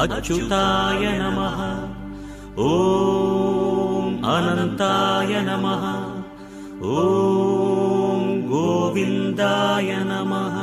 अच्युताय नमः। ॐ अनन्ताय नमः। ॐ गोविन्दाय नमः।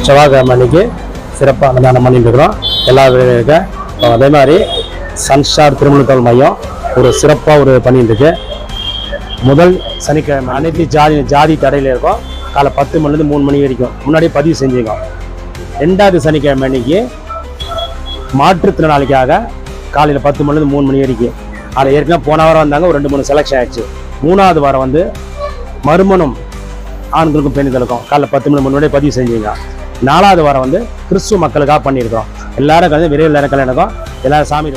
செவ்வாய்க்கிழமை அன்னைக்கு சிறப்பாக அன்னதானம் பண்ணிட்டு இருக்கிறோம் எல்லா இருக்க. அதே மாதிரி சன்ஸ்டார் திருமணத்தோல் மையம் ஒரு சிறப்பாக ஒரு பண்ணிட்டு இருக்கு. முதல் சனிக்கிழமை அனைத்து ஜாதி தடையில் இருக்கும். காலை 10 மணிலேருந்து 3 மணி வரைக்கும் முன்னாடியே பதிவு செஞ்சுருக்கோம். 2வது சனிக்கிழமை அன்னைக்கு மாற்றுத்திறனாளிக்காக காலையில் 10 மணிலேருந்து 3 மணி வரைக்கும். அதில் ஏற்கனவே போன வாரம் வந்தாங்க, ஒரு 2-3 செலக்ஷன் ஆயிடுச்சு. 3வது வாரம் வந்து மறுமணம் ஆண்களுக்கும் பெண்களுக்கும் காலைல 10 மணி முன்னாடியே பதிவு செஞ்சுங்க. 4வது வாரம் வந்து கிறிஸ்துவ மக்களுக்காக பண்ணியிருக்கோம். எல்லாரும் கலந்து விரைவில் கல்யாணம் எல்லாரும் சாமி